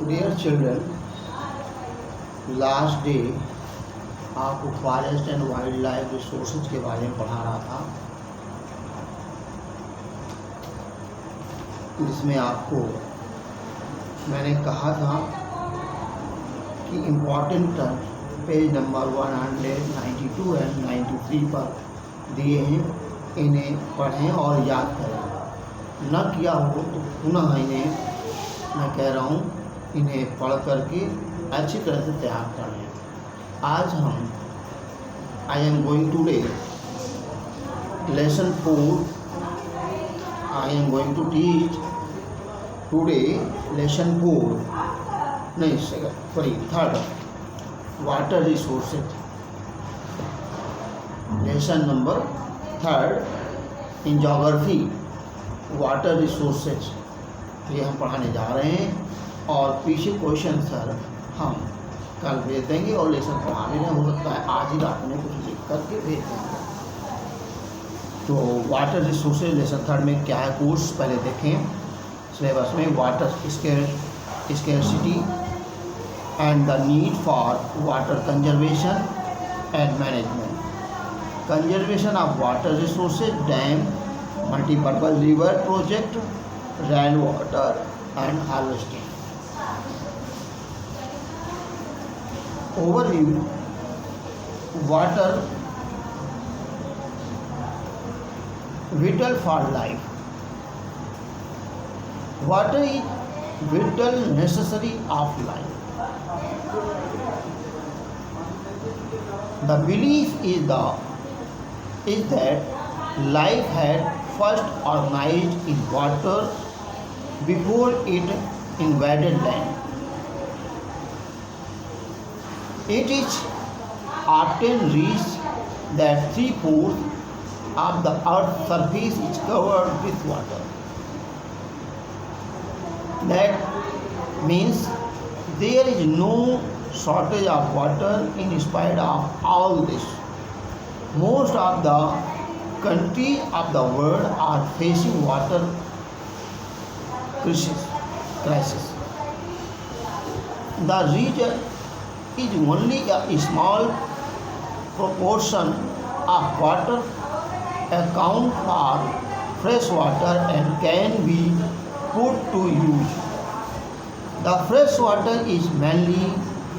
Dear children, last day आपको forest and wild life resources के बारे में पढ़ा रहा था, जिसमें आपको मैंने कहा था कि important term page number 192 and 93 पर दिए हैं, इन्हें पढ़ें और याद करें। न किया हो तो पुनः इन्हें मैं कह रहा हूँ, इन्हें पढ़ करके अच्छी तरह से तैयार कर लें। आज हम I am going today lesson 4, I am going to teach today lesson 4, नहीं sorry third, water resources, lesson number 3 in geography, water resources, ये हम पढ़ाने जा रहे हैं। और पीछे क्वेश्चन सर हम कल भेज देंगे और लेसन पढ़ा भी नहीं हो सकता है आज ही रात में कुछ लिख करके भेज देंगे। तो वाटर रिसोर्सेज लेसन 3 में क्या है कोर्स, पहले देखें सिलेबस में। Water scarcity and the need for water conservation and management, conservation of water resources, dam, multipurpose river project, rain water and harvesting. Overview: water vital for life. Water is vital necessary of life. The belief is that life had first organized in water before it invaded land. It is often reached that 3/4 of the earth's surface is covered with water. That means there is no shortage of water in spite of all this. Most of the countries of the world are facing water crisis. The region is only a small proportion of water account for fresh water and can be put to use. The fresh water is mainly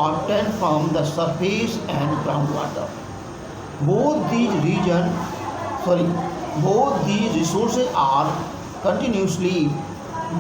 obtained from the surface and groundwater. Both these resources are continuously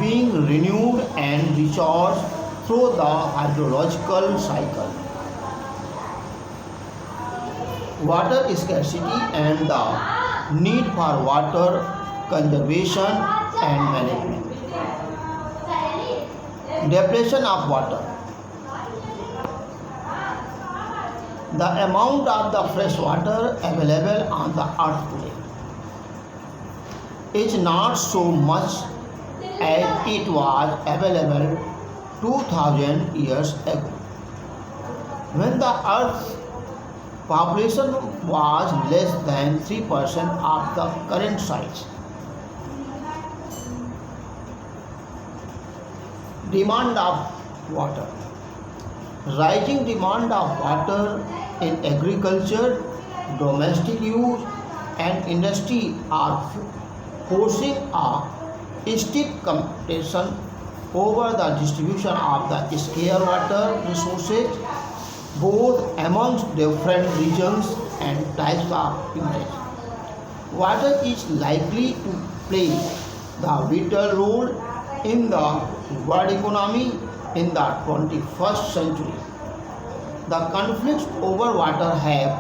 being renewed and recharged through the hydrological cycle. Water scarcity and the need for water conservation and management. Depletion of water. The amount of the fresh water available on the earth today is not so much as it was available 2000 years ago, when the Earth's population was less than 3% of the current size. Demand of water. Rising demand of water in agriculture, domestic use, and industry are forcing a stiff competition over the distribution of the scarce water resources, both amongst different regions and types of usage. Water is likely to play the vital role in the world economy in the 21st century. The conflicts over water have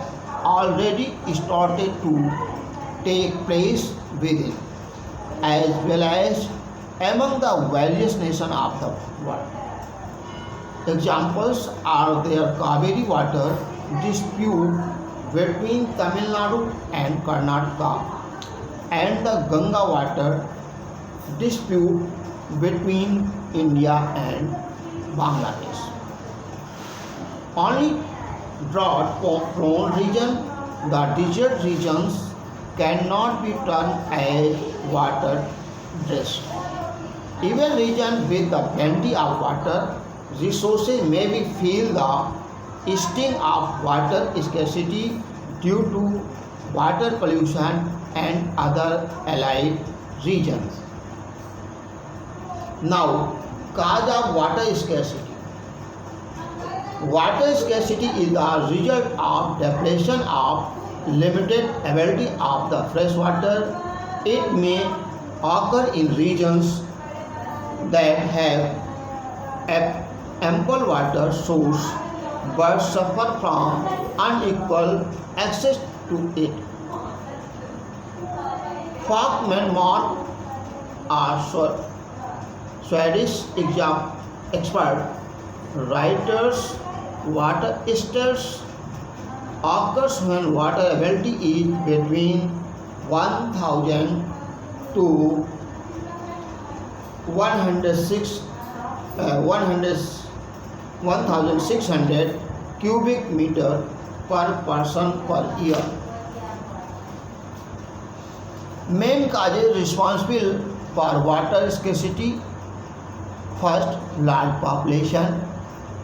already started to take place within, as well as among the various nations of the world. Examples are the Kaveri water dispute between Tamil Nadu and Karnataka, and the Ganga water dispute between India and Bangladesh. Only drought-prone regions, the desert regions, cannot be termed as water stressed. Even regions with the plenty of water resources may be feel the sting of water scarcity due to water pollution and other allied regions. Now, cause of water scarcity. Water scarcity is the result of depletion of limited availability of the fresh water. It may occur in regions that have ample water source but suffer from unequal access to it. Falkman are Swedish expert writers. Water scarcity occurs when water availability is between 1000 to 1600 cubic meter per person per year. Main causes responsible for water scarcity: first, large population,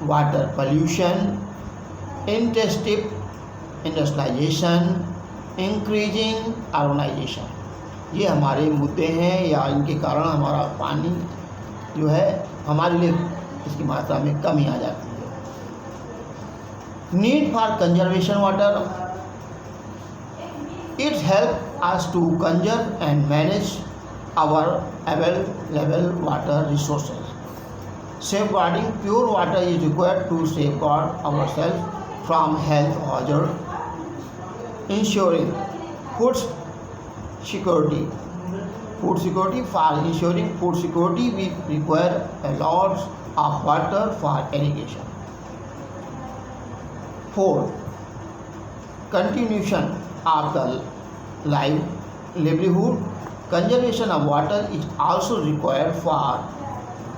water pollution, intensive industrialisation, increasing urbanisation, ये हमारे मुद्दे हैं या इनके कारण हमारा पानी जो है हमारे लिए इसकी मात्रा में कमी आ जाती है. Need for conservation water. It help us to conserve and manage our available water resources. Safeguarding pure water is required to safeguard ourself from health hazard. Ensuring food security. For ensuring food security, we require a lot of water for irrigation. 4. Continuation of the livelihood. Conservation of water is also required for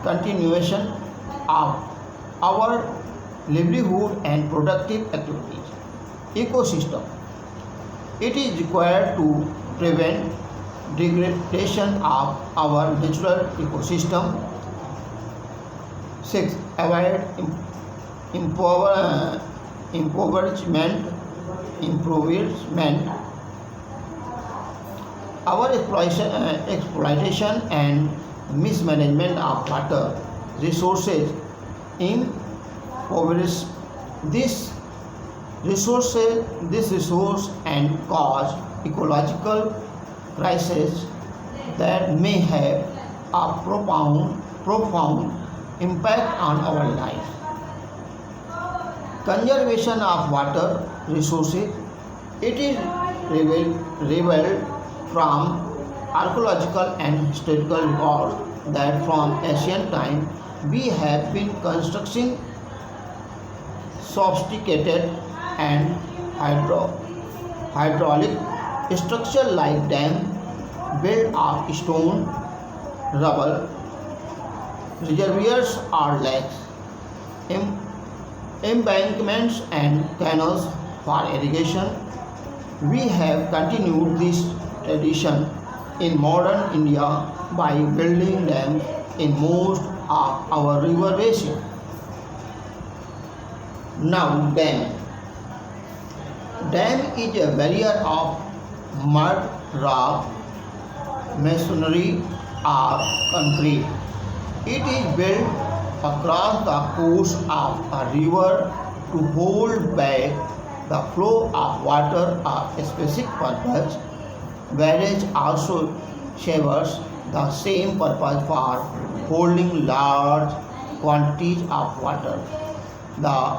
continuation of our livelihood and productive activities. Ecosystem. It is required to prevent degradation of our natural ecosystem. 6. Avoid impoverishment. Our exploitation and mismanagement of water resources impoverish this resource and cause ecological crisis that may have a profound impact on our life. Conservation of water resources. It is revealed from archaeological and historical records that from ancient times we have been constructing sophisticated and hydraulic structure like dam built of stone, rubble, reservoirs or lakes, embankments and canals for irrigation. We have continued this tradition in modern India by building dams in most of our river basin. Now, dam. Dam is a barrier of mud, rock, masonry or concrete. It is built across the course of a river to hold back the flow of water of a specific purpose. Barrage also serves the same purpose for holding large quantities of water. The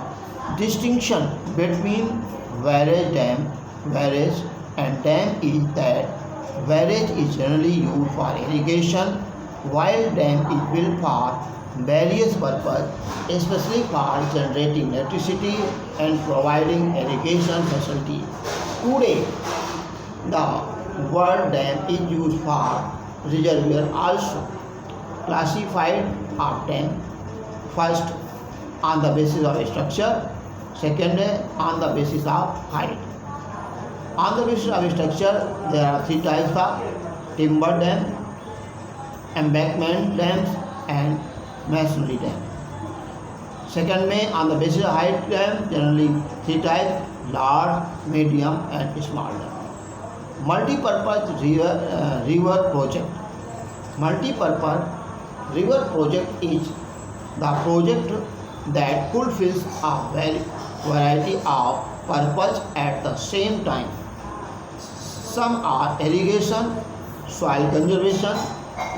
distinction between barrage and dam is that barrage is generally used for irrigation, while dam is built for various purposes, especially for generating electricity and providing irrigation facilities. Today, the word dam is used for reservoir also. Classified of dam: first, on the basis of structure; second, on the basis of height. On the basis of structure, there are three types of: timber dam, embankment dams, and masonry dam. Second में on the basis height dam generally 3 type, large, medium and small dam. Multipurpose river project. Multi-purpose river project is the project that fulfills a variety of purposes at the same time. Some are irrigation, soil conservation,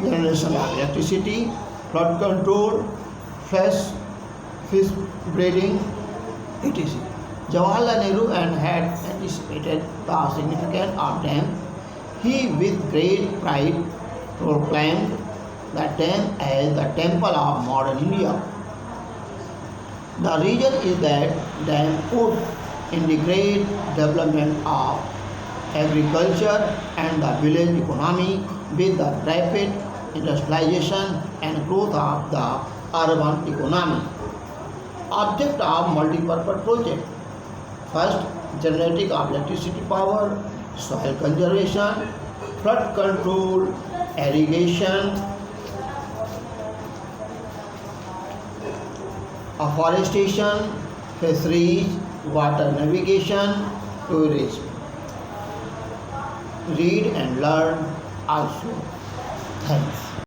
generation of electricity, flood control, fish breeding, etc. Jawaharlal Nehru had anticipated the significance of them. He, with great pride, proclaimed the dam as the temple of modern India. The reason is that dam would integrate development of agriculture and the village economy with the rapid industrialization and growth of the urban economy. Object of multi-purpose project: first, generating of electricity power, soil conservation, flood control, irrigation, afforestation, fisheries, water navigation, tourism. Read and learn also. Thanks.